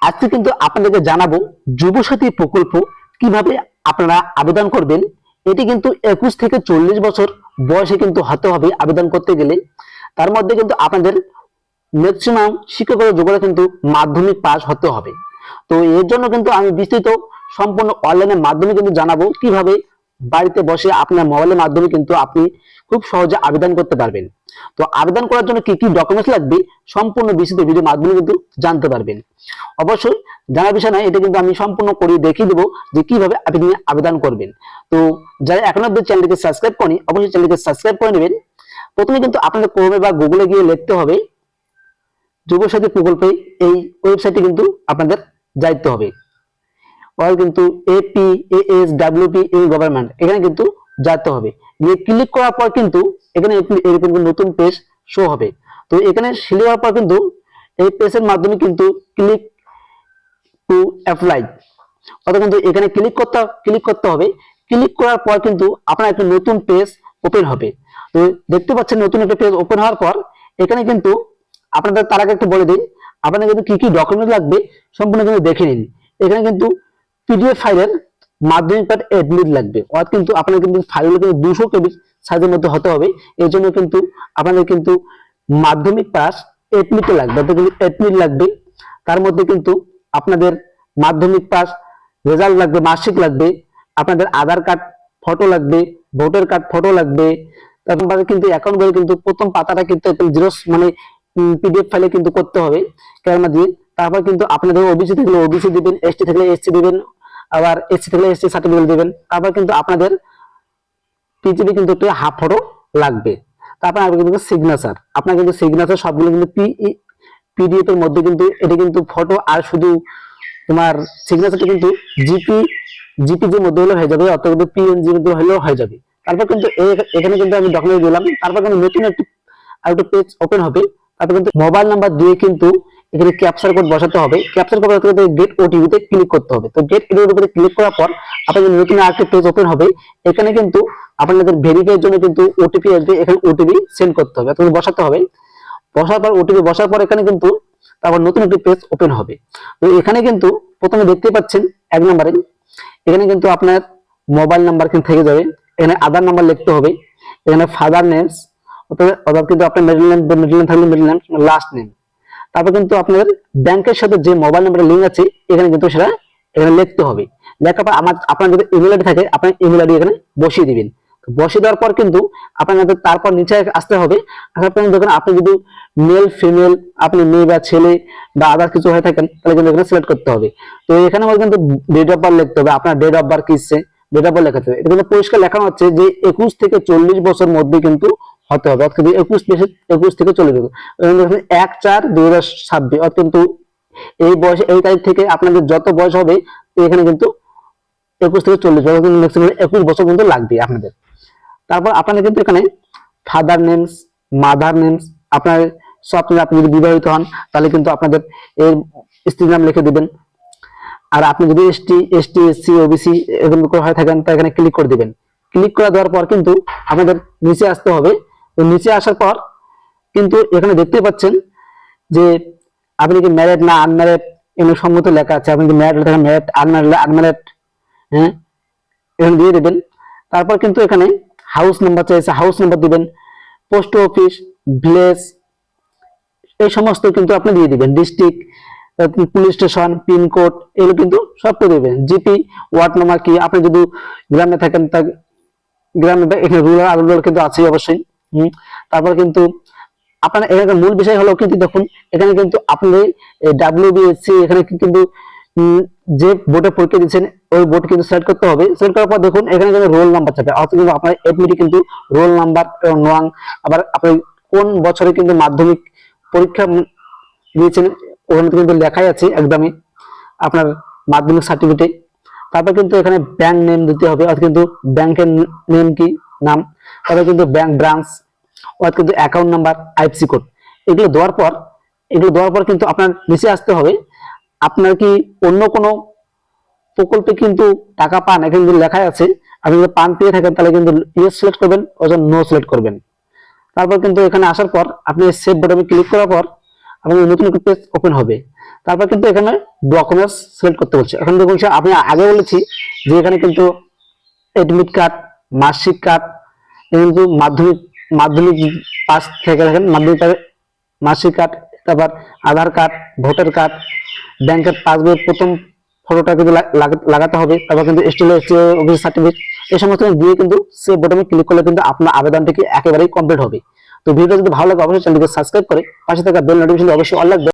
আজকে কিন্তু আপনাদেরকে জানাবো যুবসাথী প্রকল্প কিভাবে আপনারা আবেদন করবেন। এটি কিন্তু 21 থেকে 40 বছর বয়সে কিন্তু হতে হবে আবেদন করতে গেলে। তার মধ্যে কিন্তু আপনাদের ম্যাক্সিমাম শিক্ষাগত যোগ্যতা কিন্তু মাধ্যমিক পাস হতে হবে। তো এর জন্য কিন্তু আমি বিস্তৃত সম্পূর্ণ অনলাইনের মাধ্যমে কিন্তু জানাবো কিভাবে বাড়িতে বসে আপনার মোবাইলের মাধ্যমে কিন্তু আপনি খুব সহজে আবেদন করতে পারবেন। তো আবেদন করার জন্য কি কি ডকুমেন্টস লাগবে সম্পূর্ণ বিস্তৃত ভিডিওর মাধ্যমে কিন্তু জানতে পারবেন। অবশ্যই জানার বিষয় নয়, এটা কিন্তু আমি সম্পূর্ণ করে দেখিয়ে দেবো যে কিভাবে আপনি আবেদন করবেন। তো যারা এখনো অবধি চ্যানেলটিকে সাবস্ক্রাইব করেনি অবশ্যই চ্যানেলটিকে সাবস্ক্রাইব করে নেবেন। প্রথমে কিন্তু আপনাদের ক্রোমে বা গুগলে গিয়ে লিখতে হবে যুবসাথী প্রকল্পে, এই ওয়েবসাইটে কিন্তু আপনাদের যাইতে হবে। অল কিন্তু APASWP গভর্নমেন্ট, এখানে কিন্তু যেতে হবে। গিয়ে ক্লিক করার পর কিন্তু এখানে এরকম নতুন পেজ শো হবে। তো এখানে সিলেক্ট হওয়ার পর কিন্তু এই পেজের মাধ্যমে কিন্তু ক্লিক টু অ্যাপ্লাই, অর্থাৎ কিন্তু এখানে ক্লিক করতে হবে। ক্লিক করার পর কিন্তু আপনার একটা নতুন পেজ ওপেন হবে। তো দেখতে পাচ্ছেন নতুন একটা পেজ ওপেন হওয়ার পর এখানে কিন্তু আপনাদের তার আগে একটু বলে দিন আপনাদের কিন্তু কি কি ডকুমেন্ট লাগবে সম্পূর্ণ কিন্তু দেখে নিন। এখানে কিন্তু পিডিএফ ফাইলের মাধ্যমিক পাঠ এডমিট লাগবে, অর্থাৎ কিন্তু আপনার কিন্তু ফাইলগুলো কিন্তু 200 কেবি সাইজের মধ্যে হতে হবে। এই জন্য কিন্তু আপনাদের কিন্তু মাধ্যমিক পাস এডমিট লাগবে, অর্থাৎ কিন্তু এডমিট লাগবে। তার মধ্যে কিন্তু আপনাদের মাধ্যমিক পাস রেজাল্ট লাগবে, মার্কশিট লাগবে, আপনাদের আধার কার্ড ফটো লাগবে, ভোটার কার্ড ফটো লাগবে। তারপরে কিন্তু অ্যাকাউন্ট বই কিন্তু প্রথম পাতাটা কিন্তু জেরক্স মানে পিডিএফ ফাইলে কিন্তু করতে হবে ক্যামেরা দিয়ে। তারপর কিন্তু আপনাদের ওবিসি থাকলে ওবিসি দিবেন, এসটি থাকলে এসটি দিবেন, আবার এসসি থাকলে এসসি সার্টিফিকেট দিবেন। তারপর কিন্তু আপনাদের পিজিবি কিন্তু একটু হাফ ফটো লাগবে। তারপর আপনার কিন্তু সিগনেচার, আপনার কিন্তু সিগনেচার সবগুলো কিন্তু পিডিএফ এর মধ্যে কিন্তু এটা কিন্তু ফটো আর শুধু তোমার সিগনেচারটা কিন্তু জিপিজির মধ্যে হলে হয়ে যাবে, অর্থাৎ কিন্তু পিএনজি মধ্যে হলেও হয়ে যাবে। তারপর কিন্তু এখানে কিন্তু আমি ডকুমেন্ট দিলাম। তারপর কিন্তু নতুন একটা পেজ ওপেন হবে। তারপর কিন্তু মোবাইল নাম্বার দিয়ে কিন্তু এখানে ক্যাপচার কোড বসাতে হবে। ক্যাপচার কোড বসাতে গেট ওটিপি তে ক্লিক করতে হবে। তো গেট ওটিপি তে ক্লিক করার পর আপনাদের নতুন আরেকটা পেজ ওপেন হবে। এখানে কিন্তু আপনাদের ভেরিফাইয়ের জন্য কিন্তু ওটিপি আসবে, এখানে ওটিপি সেন্ড করতে হবে, অর্থাৎ বসাতে হবে। বসার পর ওটিপি বসার পর এখানে কিন্তু তারপর নতুন একটি পেজ ওপেন হবে। তো এখানে কিন্তু প্রথমে দেখতে পাচ্ছেন 1 নম্বরে এখানে কিন্তু আপনার মোবাইল নাম্বার কিন্তু থেকে যাবে, এখানে আধার নাম্বার লিখতে হবে, এখানে ফাদার নেমস অর্থাৎ কিন্তু আপনার মিডল নেম থাকলে মিডল নেম, লাস্ট নেম। তারপর কিন্তু আপনাদের ব্যাংকের সাথে যে মোবাইল নাম্বারের লিঙ্ক আছে এখানে কিন্তু সেটা এখানে লিখতে হবে। লেখার পর আপনার যদি ইমেল আইডি থাকে আপনার ইমেল আইডি এখানে বসিয়ে দিবেন। বসিয়ে দেওয়ার পর কিন্তু আপনাদের তারপর নিচে আসতে হবে। আসার পর যখন আপনি যদি মেল ফিমেল, আপনি মেয়ে বা ছেলে বা আদার কিছু হয়ে থাকেন তাহলে কিন্তু এখানে সিলেক্ট করতে হবে। তো এখানে কিন্তু ডেট অফ বার্থ লিখতে হবে, আপনার ডেট অফ বার্থ কিসে ডেট অফ বার্থ লেখাতে হবে। এটা কিন্তু পরিষ্কার লেখানো হচ্ছে যে 21 থেকে 40 বছর মধ্যে কিন্তু হতে হবে, অর্থাৎ 21 থেকে 40 বছর। 1/4/2026 অর্থাৎ কিন্তু এই বয়সে এই তারিখ থেকে আপনাদের যত বয়স হবে এখানে কিন্তু 21 থেকে 40 বছর, কিন্তু ম্যাক্সিমাম 21 বছর কিন্তু লাগবে আপনাদের। তারপর আপনাদের কিন্তু এখানে ফাদার নেমস, মাদার নেমস, আপনার সব, আপনি যদি বিবাহিত হন তাহলে কিন্তু আপনাদের এর স্ত্রীর নাম লিখে দিবেন। আর আপনি যদি এসটি এসসি ওবিসি এরকম হয়ে থাকেন তা এখানে ক্লিক করে দিবেন। ক্লিক করে দেওয়ার পর কিন্তু আপনাদের নিচে আসতে হবে। তো নিচে আসার পর কিন্তু এখানে দেখতে পাচ্ছেন যে আপনি কি ম্যারিড না আনম্যারিড এমন সম্মত লেখা আছে। আপনি কি ম্যারিড লেখা ম্যারিড, আনম্যারিড হ্যাঁ এখানে দিয়ে দেবেন। তারপর কিন্তু এখানে হাউস নাম্বার চাইছে, হাউস নাম্বার দিবেন। পোস্ট অফিস, ভিলেজ এই সমস্ত কিন্তু আপনি দিয়ে দিবেন। ডিস্ট্রিক্ট, পুলিশ স্টেশন, পিনকোড এগুলো কিন্তু সব করে দিবেন। জিপি, ওয়ার্ড নাম্বার কি, আপনি যদি গ্রামে থাকেন তা গ্রামে, এখানে রুরাল কিন্তু আছে অবশ্যই। তারপর কিন্তু আপনার এখানে মূল বিষয় হলো কিন্তু দেখুন এখানে কিন্তু আপনি ডাব্লিউবিএসসি এখানে কিন্তু যে বোর্ডে পরীক্ষা দিচ্ছেন ওই বোর্ড কিন্তু সিলেক্ট করতে হবে। সিলেক্ট করার পর দেখুন এখানে কিন্তু রোল নাম্বার চাবে, অর্থাৎ কিন্তু আপনার এডমিটে কিন্তু রোল নাম্বার এবং নোয়াং, আবার আপনি কোন বছরে কিন্তু মাধ্যমিক পরীক্ষা দিয়েছেন ওখানে কিন্তু লেখাই আছে একদমই আপনার মাধ্যমিক সার্টিফিকেটে। তারপর কিন্তু এখানে ব্যাংক নেম দিতে হবে, অর্থাৎ কিন্তু ব্যাংকের নেম কি নাম, তারপর কিন্তু ব্যাংক ব্রাঞ্চ, অর্থাৎ কিন্তু অ্যাকাউন্ট নাম্বার, আইএফএসসি কোড। এগুলো দেওয়ার পর কিন্তু আপনার নিচে আসতে হবে আপনার কি অন্য কোনো প্রকল্পে কিন্তু টাকা পান, এখানে কিন্তু লেখা আছে। আপনি যদি পান পেয়ে থাকেন তাহলে কিন্তু ইয়েস সিলেক্ট করবেন, অথবা নো সিলেক্ট করবেন। তারপর কিন্তু এখানে আসার পর আপনি সেভ বাটনে ক্লিক করার পর আপনাদের নতুন একটা পেজ ওপেন হবে। তারপর কিন্তু এখানে ডকুমেন্টস সিলেক্ট করতে বলছে। এখন দেখুন স্যার, আমি আগে বলেছি যে এখানে কিন্তু এডমিট কার্ড, মার্কশিট কার্ড, কিন্তু মাধ্যমিক মাধ্যমিক পাস থেকে দেখেন মাধ্যমিক মার্কশিট কার্ড, তারপর আধার কার্ড, ভোটার কার্ড, ব্যাংকের পাসবইয়ের প্রথম ফটোটা কিন্তু লাগাতে হবে। তারপর কিন্তু অফিস সার্টিফিকেট, এই সমস্ত দিয়ে কিন্তু সেভ বাটনে ক্লিক করলে কিন্তু আপনার আবেদনটি একেবারেই কমপ্লিট হবে। তো ভিডিওটা যদি ভালো লাগে অবশ্যই চ্যানেলকে সাবস্ক্রাইব করে পাশে থাকা বেল নোটিফিকেশন অবশ্যই অল রাখবেন।